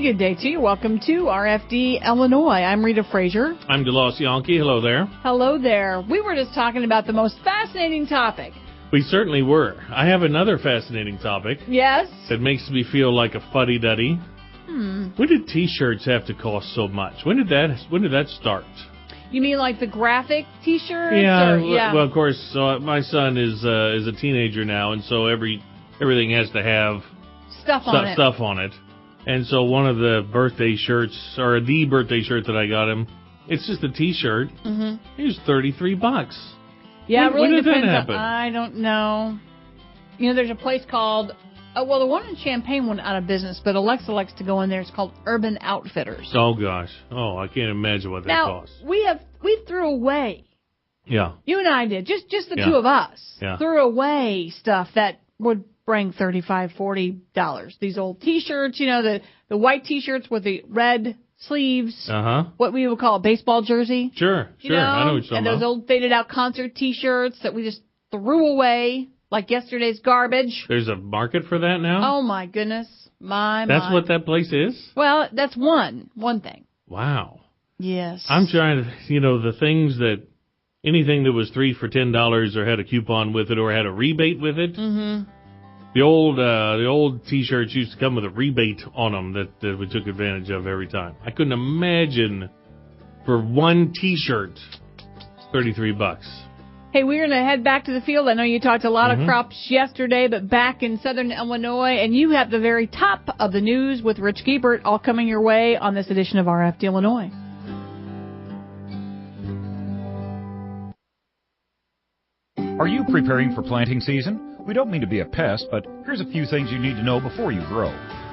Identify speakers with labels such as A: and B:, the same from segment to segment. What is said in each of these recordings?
A: good day to you. Welcome to RFD, Illinois. I'm Rita Frazier.
B: I'm DeLoss Yankee. Hello there.
A: Hello there. We were just talking about the most fascinating topic.
B: We certainly were. I have another fascinating topic.
A: Yes?
B: That makes me feel like a fuddy-duddy. When did T-shirts have to cost so much? When did that start?
A: You mean like the graphic T-shirts?
B: Yeah. Well, of course. So my son is a teenager now, and so everything has to have stuff on it. And so one of the birthday shirts, or the birthday shirt that I got him, it's just a T-shirt. Mm-hmm. It was $33.
A: Yeah, it really
B: when did
A: depends.
B: That happen?
A: I don't know. You know, there's a place called, the one in Champaign went out of business, but Alexa likes to go in there. It's called Urban Outfitters.
B: Oh, gosh. Oh, I can't imagine what that costs.
A: Now, we threw away.
B: Yeah.
A: You and I did. Just the two of us.
B: Yeah.
A: Threw away stuff that would bring $35, $40. These old T-shirts, you know, the white T-shirts with the red sleeves. Uh-huh. What we would call a baseball jersey.
B: Sure.
A: You know?
B: I know what you're talking
A: about. And those old faded out concert T-shirts that we just threw away like yesterday's garbage.
B: There's a market for that now?
A: Oh, my goodness.
B: That's what that place is?
A: Well, that's one thing.
B: Wow.
A: Yes.
B: I'm trying to, the things that, anything that was 3 for $10 or had a coupon with it or had a rebate with it. Mm-hmm. The old T-shirts used to come with a rebate on them that we took advantage of every time. I couldn't imagine for one T-shirt, $33.
A: Hey, we're going to head back to the field. I know you talked a lot of crops yesterday, but back in southern Illinois, and you have the very top of the news with Rich Giebert, all coming your way on this edition of RFD Illinois.
C: Are you preparing for planting season? We don't mean to be a pest, but here's a few things you need to know before you grow.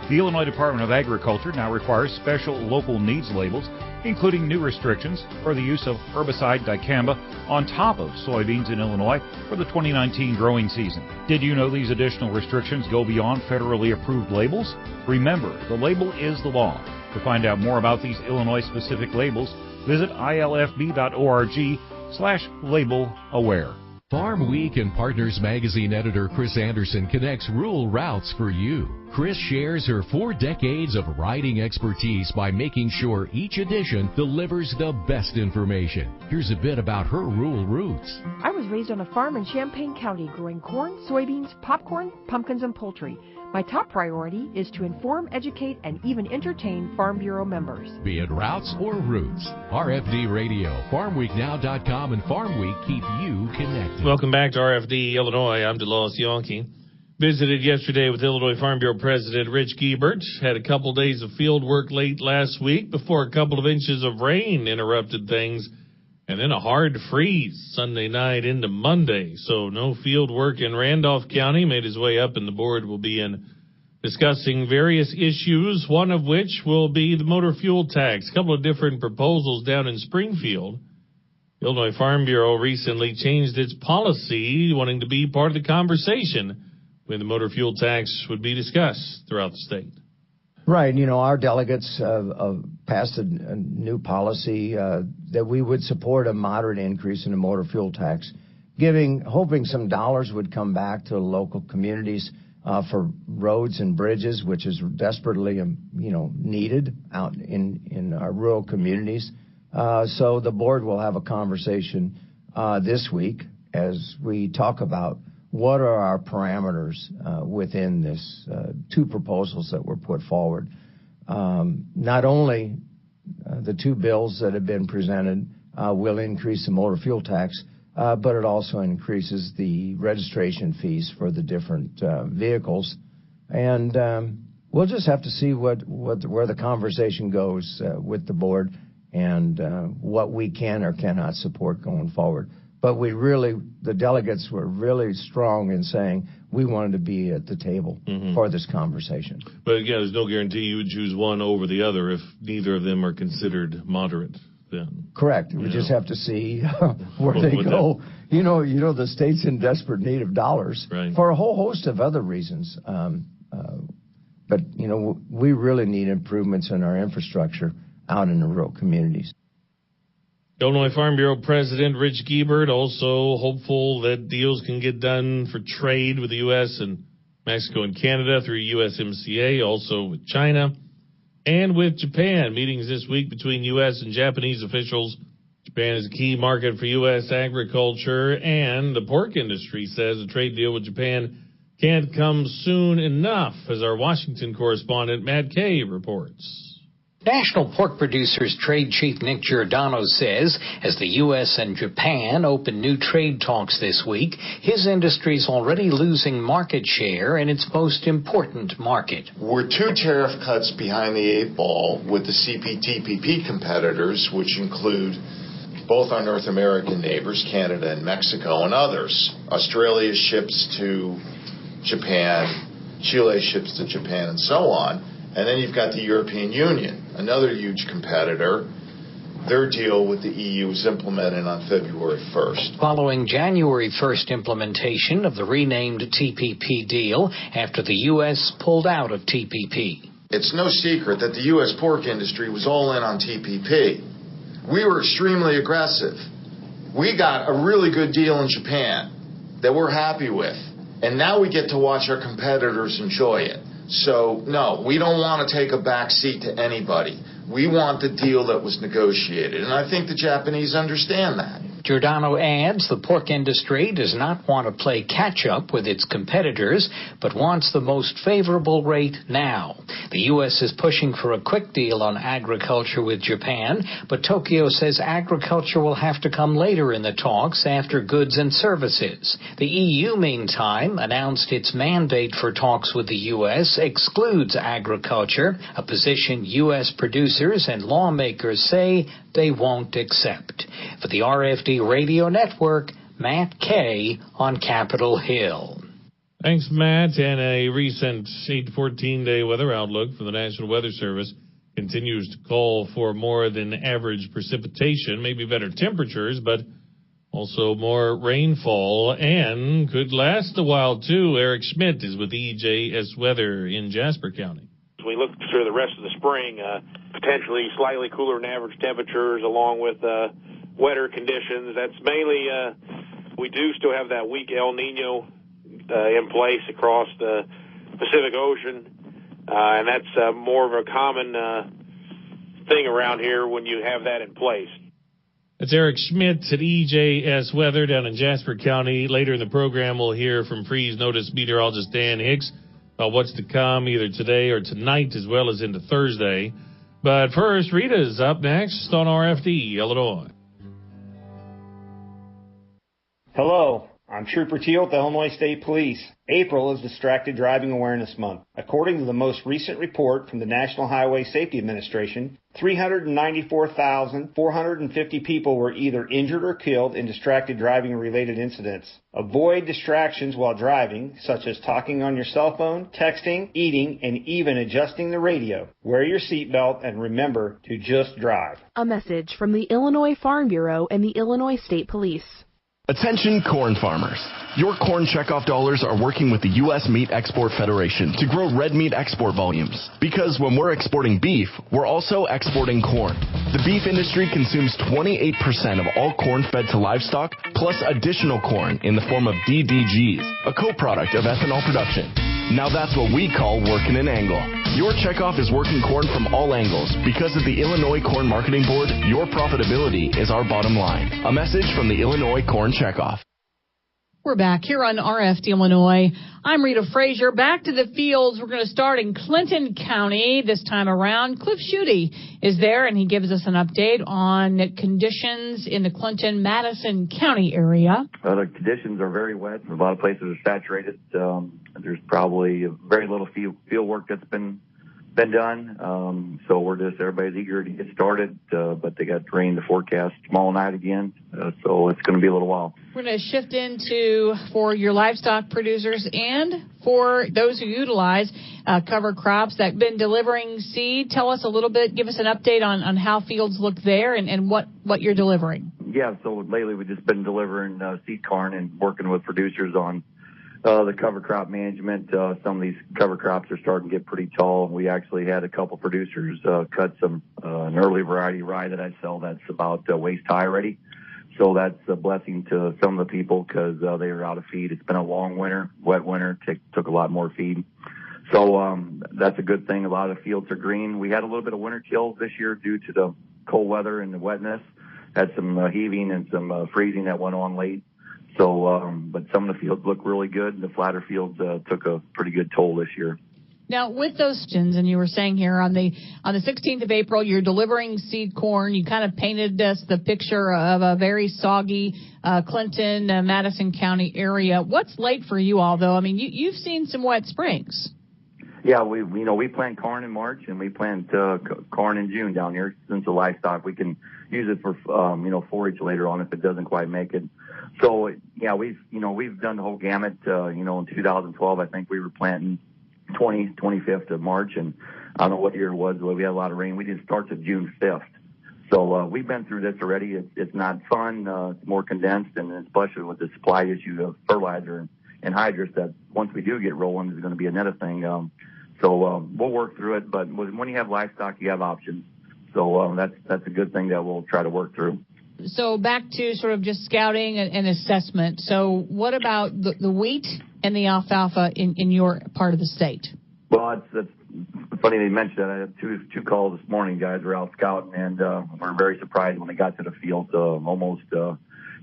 C: The Illinois Department of Agriculture now requires special local needs labels, including new restrictions for the use of herbicide dicamba on top of soybeans in Illinois for the 2019 growing season. Did you know these additional restrictions go beyond federally approved labels? Remember, the label is the law. To find out more about these Illinois-specific labels, visit ilfb.org/label-aware.
D: Farm Week and Partners Magazine editor Chris Anderson connects rural routes for you. Chris shares her 4 decades of riding expertise by making sure each edition delivers the best information. Here's a bit about her rural roots.
E: I was raised on a farm in Champaign County growing corn, soybeans, popcorn, pumpkins, and poultry. My top priority is to inform, educate, and even entertain Farm Bureau members.
D: Be it routes or roots, RFD Radio, FarmWeekNow.com, and Farm Week keep you connected.
B: Welcome back to RFD Illinois. I'm DeLoss Yankee. Visited yesterday with Illinois Farm Bureau President Rich Giebert. Had a couple days of field work late last week before a couple of inches of rain interrupted things. And then a hard freeze Sunday night into Monday. So no field work in Randolph County. Made his way up, and the board will be in discussing various issues, one of which will be the motor fuel tax. A couple of different proposals down in Springfield. The Illinois Farm Bureau recently changed its policy, wanting to be part of the conversation when the motor fuel tax would be discussed throughout the state.
F: Right. Our delegates passed a new policy that we would support a moderate increase in the motor fuel tax, hoping some dollars would come back to local communities for roads and bridges, which is desperately, needed out in our rural communities. So the board will have a conversation this week as we talk about what are our parameters within this 2 proposals that were put forward. Not only the 2 bills that have been presented will increase the motor fuel tax, but it also increases the registration fees for the different vehicles. And we'll just have to see where the conversation goes with the board and what we can or cannot support going forward. But the delegates were really strong in saying we wanted to be at the table for this conversation.
B: But again, there's no guarantee you would choose one over the other if neither of them are considered moderate. Then.
F: Correct. We just have to see where they go. The state's in desperate need of dollars for a whole host of other reasons. But we really need improvements in our infrastructure out in the rural communities.
B: Illinois Farm Bureau President Rich Giebert also hopeful that deals can get done for trade with the U.S. and Mexico and Canada through USMCA, also with China. And with Japan, meetings this week between U.S. and Japanese officials. Japan is a key market for U.S. agriculture, and the pork industry says a trade deal with Japan can't come soon enough, as our Washington correspondent Matt Kay reports.
G: National Pork Producers Trade Chief Nick Giordano says as the U.S. and Japan open new trade talks this week, his industry's already losing market share in its most important market.
H: We're 2 tariff cuts behind the 8 ball with the CPTPP competitors, which include both our North American neighbors, Canada and Mexico, and others. Australia ships to Japan, Chile ships to Japan, and so on. And then you've got the European Union, another huge competitor. Their deal with the EU was implemented on February 1st.
G: Following January 1st implementation of the renamed TPP deal after the U.S. pulled out of TPP.
H: It's no secret that the U.S. pork industry was all in on TPP. We were extremely aggressive. We got a really good deal in Japan that we're happy with. And now we get to watch our competitors enjoy it. So, no, we don't want to take a back seat to anybody. We want the deal that was negotiated, and I think the Japanese understand that.
G: Giordano adds the pork industry does not want to play catch-up with its competitors, but wants the most favorable rate now. The U.S. is pushing for a quick deal on agriculture with Japan, but Tokyo says agriculture will have to come later in the talks after goods and services. The EU, meantime, announced its mandate for talks with the U.S. excludes agriculture, a position U.S. producers and lawmakers say they won't accept. For the RFD Radio Network, Matt Kay on Capitol Hill.
B: Thanks, Matt. And a recent 8 to 14-day weather outlook from the National Weather Service continues to call for more than average precipitation, maybe better temperatures, but also more rainfall, and could last a while, too. Eric Schmidt is with EJS Weather in Jasper County.
I: As we look through the rest of the spring, potentially slightly cooler than average temperatures along with wetter conditions. That's mainly, we do still have that weak El Nino in place across the Pacific Ocean, and that's more of a common thing around here when you have that in place.
B: That's Eric Schmidt at EJS Weather down in Jasper County. Later in the program, we'll hear from Freeze Notice meteorologist Dan Hicks about what's to come either today or tonight as well as into Thursday. But first, Rita's up next on RFD, Illinois.
J: Hello, I'm Trooper Teal with the Illinois State Police. April is Distracted Driving Awareness Month. According to the most recent report from the National Highway Safety Administration, 394,450 people were either injured or killed in distracted driving-related incidents. Avoid distractions while driving, such as talking on your cell phone, texting, eating, and even adjusting the radio. Wear your seatbelt and remember to just drive.
K: A message from the Illinois Farm Bureau and the Illinois State Police.
L: Attention corn farmers. Your corn checkoff dollars are working with the U.S. Meat Export Federation to grow red meat export volumes. Because when we're exporting beef, we're also exporting corn. The beef industry consumes 28% of all corn fed to livestock, plus additional corn in the form of DDGs, a co-product of ethanol production. Now that's what we call working an angle. Your checkoff is working corn from all angles. Because of the Illinois Corn Marketing Board, your profitability is our bottom line. A message from the Illinois Corn Checkoff.
A: We're back here on RFD Illinois. I'm Rita Frazier. Back to the fields. We're going to start in Clinton County this time around. Cliff Schutte is there, and he gives us an update on conditions in the Clinton-Madison County area.
M: The conditions are very wet. A lot of places are saturated. There's probably very little field work that's been done. So everybody's eager to get started, but they got rain to forecast tomorrow night again. So it's going to be a little while.
A: We're going to shift into, for your livestock producers and for those who utilize cover crops that have been delivering seed. Tell us a little bit, give us an update on how fields look there and what you're delivering.
M: Yeah, so lately we've just been delivering seed corn and working with producers on the cover crop management. Some of these cover crops are starting to get pretty tall. We actually had a couple producers cut an early variety rye that I sell that's about waist high already. So that's a blessing to some of the people because they were out of feed. It's been a long winter, wet winter, took a lot more feed. So that's a good thing. A lot of the fields are green. We had a little bit of winter kill this year due to the cold weather and the wetness. Had some heaving and some freezing that went on late. So, but some of the fields look really good, and the flatter fields took a pretty good toll this year.
A: Now, with those questions, and you were saying here on the 16th of April, you're delivering seed corn. You kind of painted us the picture of a very soggy Clinton, Madison County area. What's late for you all, though? I mean, you've seen some wet springs.
M: Yeah, we plant corn in March and we plant corn in June down here. Since the livestock, we can use it for forage later on if it doesn't quite make it. So yeah, we've done the whole gamut. In 2012, I think we were planting 25th of March, and I don't know what year it was, but we had a lot of rain. We didn't start to June 5th. So we've been through this already. It's not fun. It's more condensed, and especially with the supply issue of fertilizer and hydrous, that once we do get rolling is going to be another thing. So we'll work through it, but when you have livestock, you have options. So that's a good thing that we'll try to work through.
A: So back to sort of just scouting and assessment. So what about the wheat and the alfalfa in your part of the state?
M: Well, it's funny they mentioned that. I had two calls this morning. Guys were out scouting, and we're very surprised when they got to the field. Almost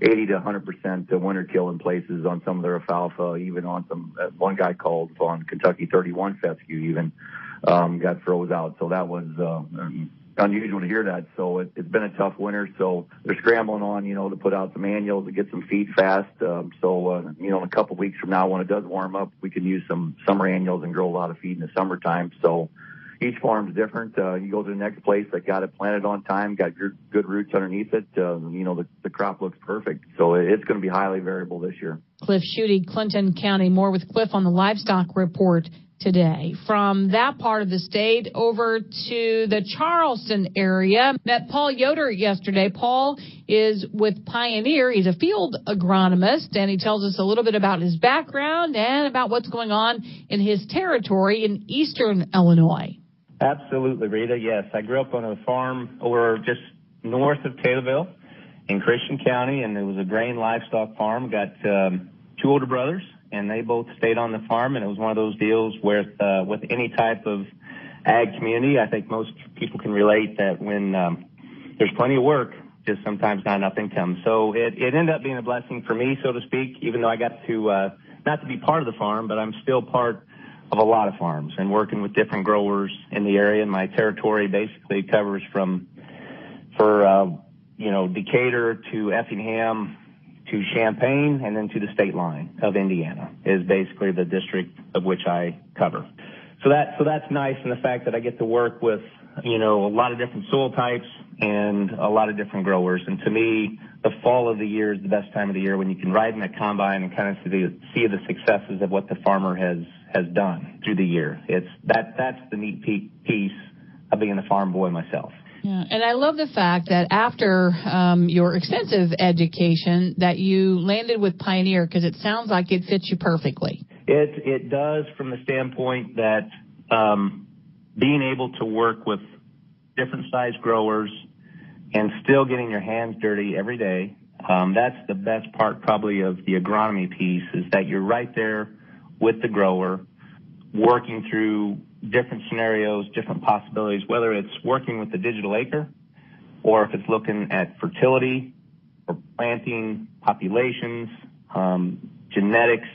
M: 80 to 100% winter kill in places on some of their alfalfa, even on some. One guy called on Kentucky 31 fescue even got froze out. So that was unusual to hear that. So it's been a tough winter. So they're scrambling on, to put out some annuals to get some feed fast. In a couple of weeks from now, when it does warm up, we can use some summer annuals and grow a lot of feed in the summertime. So each farm's different. You go to the next place that got it planted on time, got good roots underneath it. The crop looks perfect. So it's going to be highly variable this year.
A: Cliff Schutte, Clinton County. More with Cliff on the Livestock Report today. From that part of the state over to the Charleston area. Met Paul Yoder yesterday. Paul is with Pioneer. He's a field agronomist, and he tells us a little bit about his background and about what's going on in his territory in eastern Illinois.
N: Absolutely, Rita. Yes, I grew up on a farm over just north of Taylorville in Christian County, and it was a grain livestock farm. Got two older brothers, and they both stayed on the farm, and it was one of those deals where with any type of ag community, I think most people can relate that when there's plenty of work, just sometimes not enough income. So it ended up being a blessing for me, so to speak, even though I got to not to be part of the farm, but I'm still part of a lot of farms and working with different growers in the area. And my territory basically covers for Decatur to Effingham to Champaign, and then to the state line of Indiana is basically the district of which I cover. So that's nice, in the fact that I get to work with, a lot of different soil types and a lot of different growers. And to me, the fall of the year is the best time of the year when you can ride in that combine and kind of see the successes of what the farmer has done through the year. That's the neat piece of being a farm boy myself.
A: Yeah, and I love the fact that after your extensive education that you landed with Pioneer, because it sounds like it fits you perfectly.
N: It does, from the standpoint that being able to work with different size growers and still getting your hands dirty every day, that's the best part probably of the agronomy piece, is that you're right there with the grower, working through different scenarios, different possibilities, whether it's working with the digital acre or if it's looking at fertility or planting populations, genetics,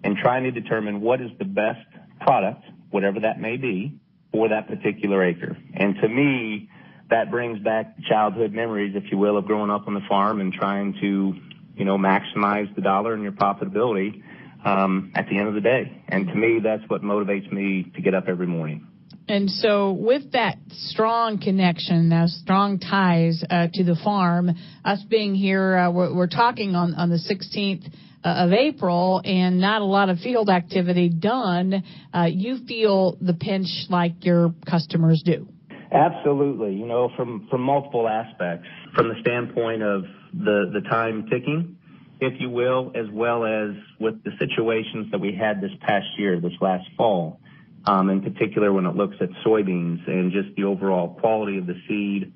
N: and trying to determine what is the best product, whatever that may be, for that particular acre. And to me, that brings back childhood memories, if you will, of growing up on the farm and trying to, maximize the dollar and your profitability at the end of the day. And to me, that's what motivates me to get up every morning.
A: And so with that strong connection, those strong ties to the farm, us being here, we're talking on the 16th of April and not a lot of field activity done, you feel the pinch like your customers do.
N: Absolutely. From multiple aspects, from the standpoint of the time ticking, if you will, as well as with the situations that we had this past year, this last fall, in particular when it looks at soybeans and just the overall quality of the seed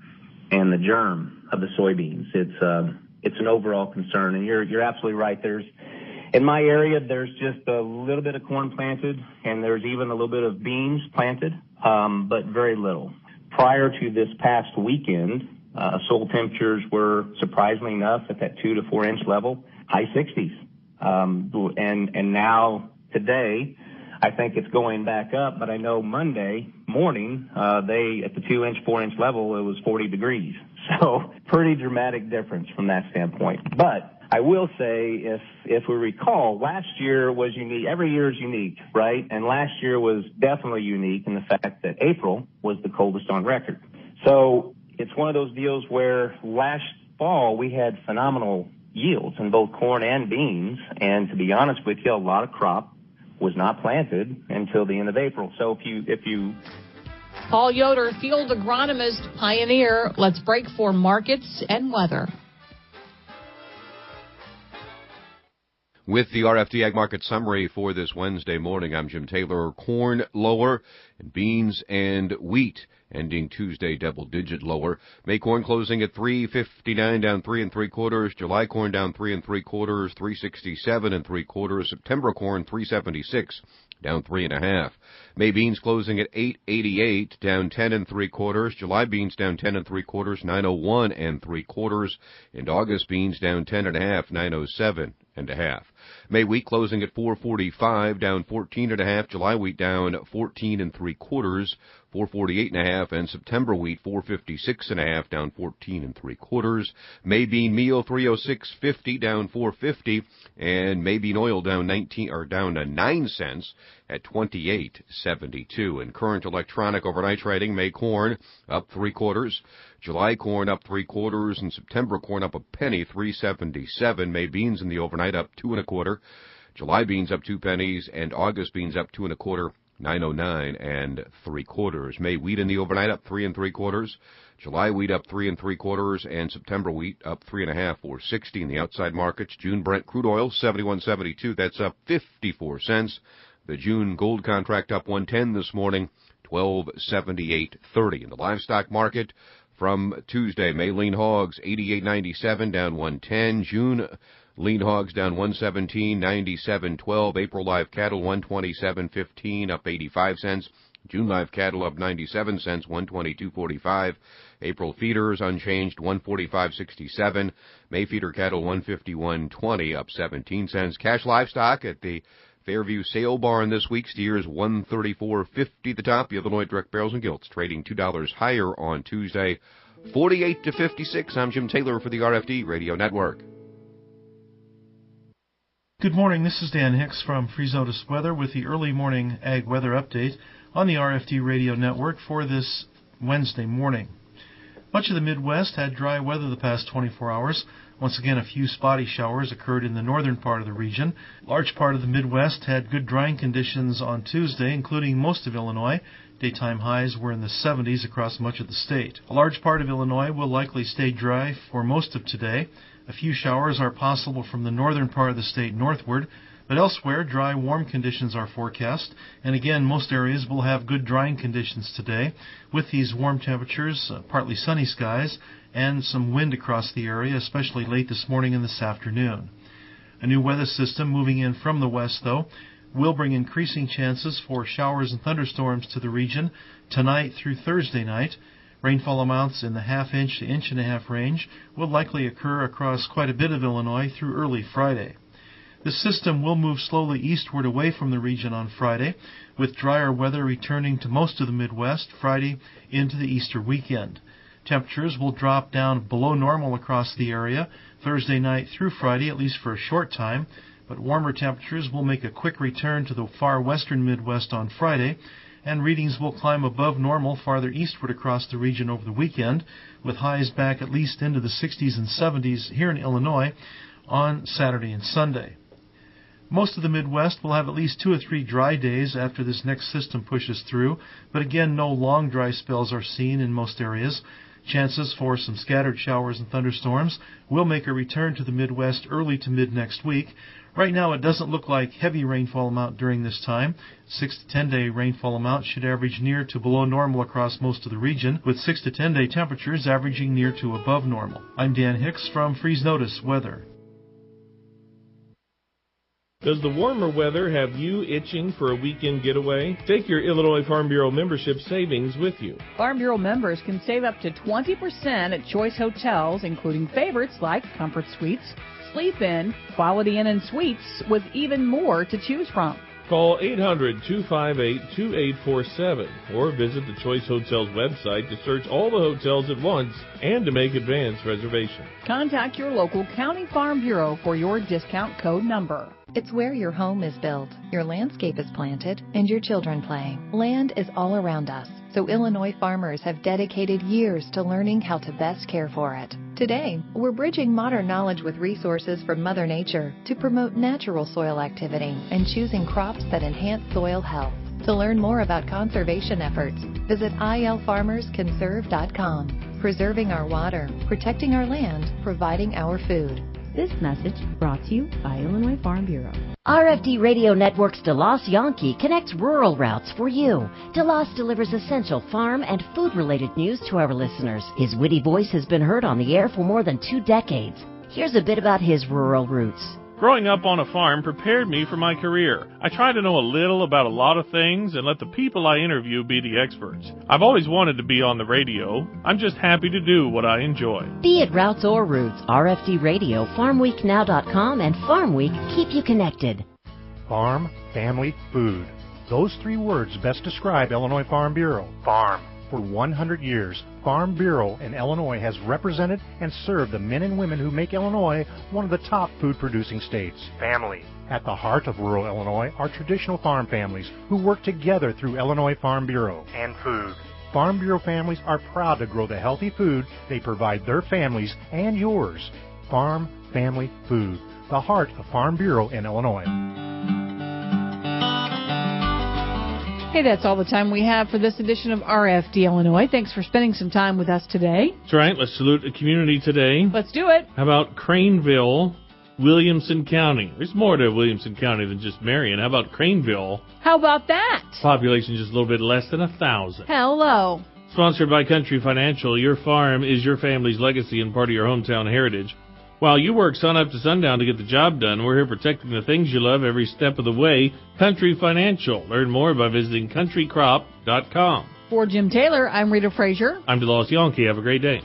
N: and the germ of the soybeans. It's an overall concern, and you're absolutely right. There's In my area, there's just a little bit of corn planted, and there's even a little bit of beans planted, but very little. Prior to this past weekend, soil temperatures were, surprisingly enough, at that 2 to 4 inch level, high 60s. And now, today, I think it's going back up, but I know Monday morning, at the 2 inch, 4 inch level, it was 40 degrees. So pretty dramatic difference from that standpoint. But I will say, if we recall, last year was unique. Every year is unique, right? And last year was definitely unique in the fact that April was the coldest on record. So it's one of those deals where last fall we had phenomenal yields in both corn and beans. And to be honest with you, a lot of crop was not planted until the end of April. So if you
A: Paul Yoder, field agronomist, Pioneer. Let's break for markets and weather.
O: With the RFD Ag Market Summary for this Wednesday morning, I'm Jim Taylor. Corn lower, and beans and wheat ending Tuesday double-digit lower. May corn closing at $3.59, down 3 3/4. July corn down 3 3/4, $3.67 3/4. September corn $3.76, down 3 1/2. May beans closing at $8.88, down 10 3/4. July beans down 10 3/4, $9.01 3/4. And August beans down 10 1/2, $9.07 1/2. May wheat closing at $4.45, down 14 1/2. July wheat down 14 3/4, $4.48 1/2. And September wheat $4.56 1/2, down 14 3/4. May bean meal $3.0650, down $4.50. And May bean oil down 9 cents at $28.72. And current electronic overnight trading, May corn up 3/4, July corn up 3/4, and September corn up a penny, $3.77. May beans in the overnight up 2 1/4, July beans up 2 pennies, and August beans up 2 1/4, $9.09 3/4. May wheat in the overnight up 3 3/4, July wheat up 3 3/4, and September wheat up 3 1/2, $4.60 in the outside markets. June Brent crude oil $71.72, that's up 54 cents. The June gold contract up 110 this morning, $12.7830. In the livestock market from Tuesday, May lean hogs $88.97, down 110. June lean hogs down 117, $97.12. April live cattle $127.15, up 85 cents. June live cattle up 97 cents, $122.45. April feeders unchanged, $145.67. May feeder cattle $151.20, up 17 cents. Cash livestock at the Fairview Sale Barn this week, steers $134.50 the top. The Illinois direct barrels and gilts trading $2 higher on Tuesday, 48 to 56. I'm Jim Taylor for the RFD Radio Network.
P: Good morning. This is Dan Hicks from Freeze Notice Weather with the early morning ag weather update on the RFD Radio Network for this Wednesday morning. Much of the Midwest had dry weather the past 24 hours. Once again, a few spotty showers occurred in the northern part of the region. A large part of the Midwest had good drying conditions on Tuesday, including most of Illinois. Daytime highs were in the 70s across much of the state. A large part of Illinois will likely stay dry for most of today. A few showers are possible from the northern part of the state northward, but elsewhere, dry, warm conditions are forecast. And again, most areas will have good drying conditions today with these warm temperatures, partly sunny skies, and some wind across the area, especially late this morning and this afternoon. A new weather system moving in from the west, though, will bring increasing chances for showers and thunderstorms to the region tonight through Thursday night. Rainfall amounts in the half-inch to inch-and-a-half range will likely occur across quite a bit of Illinois through early Friday. The system will move slowly eastward away from the region on Friday, with drier weather returning to most of the Midwest Friday into the Easter weekend. Temperatures will drop down below normal across the area Thursday night through Friday, at least for a short time, but warmer temperatures will make a quick return to the far western Midwest on Friday, and readings will climb above normal farther eastward across the region over the weekend, with highs back at least into the 60s and 70s here in Illinois on Saturday and Sunday. Most of the Midwest will have at least 2 or 3 dry days after this next system pushes through, but again, no long dry spells are seen in most areas. Chances for some scattered showers and thunderstorms will make a return to the Midwest early to mid next week. Right now, it doesn't look like heavy rainfall amount during this time. 6 to 10 day rainfall amount should average near to below normal across most of the region, with 6 to 10 day temperatures averaging near to above normal. I'm Dan Hicks from Freeze Notice Weather.
B: Does the warmer weather have you itching for a weekend getaway? Take your Illinois Farm Bureau membership savings with you.
A: Farm Bureau members can save up to 20% at choice hotels, including favorites like Comfort Suites, Sleep Inn, Quality Inn and Suites, with even more to choose from.
B: Call 800-258-2847 or visit the Choice Hotels website to search all the hotels at once and to make advance reservations.
A: Contact your local County Farm Bureau for your discount code number.
Q: It's where your home is built, your landscape is planted, and your children play. Land is all around us, so Illinois farmers have dedicated years to learning how to best care for it. Today, we're bridging modern knowledge with resources from Mother Nature to promote natural soil activity and choosing crops that enhance soil health. To learn more about conservation efforts, visit ilfarmersconserve.com. Preserving our water, protecting our land, providing our food.
R: This message brought to you by Illinois Farm Bureau.
S: RFD Radio Network's DeLoss Yankee connects rural routes for you. DeLoss delivers essential farm and food-related news to our listeners. His witty voice has been heard on the air for more than 2 decades. Here's a bit about his rural roots.
T: Growing up on a farm prepared me for my career. I try to know a little about a lot of things and let the people I interview be the experts. I've always wanted to be on the radio. I'm just happy to do what I enjoy.
S: Be it routes or roots, RFD Radio, FarmWeekNow.com, and Farm Week keep you connected.
U: Farm, family, food. Those 3 words best describe Illinois Farm Bureau. Farm. For 100 years, Farm Bureau in Illinois has represented and served the men and women who make Illinois one of the top food-producing states. Family. At the heart of rural Illinois are traditional farm families who work together through Illinois Farm Bureau. And food. Farm Bureau families are proud to grow the healthy food they provide their families and yours. Farm, family, food. The heart of Farm Bureau in Illinois.
A: Hey, that's all the time we have for this edition of RFD Illinois. Thanks for spending some time with us today.
B: That's right. Let's salute the community today.
A: Let's do it.
B: How about Craneville, Williamson County? There's more to Williamson County than just Marion. How about Craneville?
A: How about that?
B: Population just a little bit less than 1,000.
A: Hello.
B: Sponsored by Country Financial. Your farm is your family's legacy and part of your hometown heritage. While you work sun up to sundown to get the job done, we're here protecting the things you love every step of the way. Country Financial. Learn more by visiting countrycrop.com.
A: For Jim Taylor, I'm Rita Frazier.
B: I'm DeLoss Yankee. Have a great day.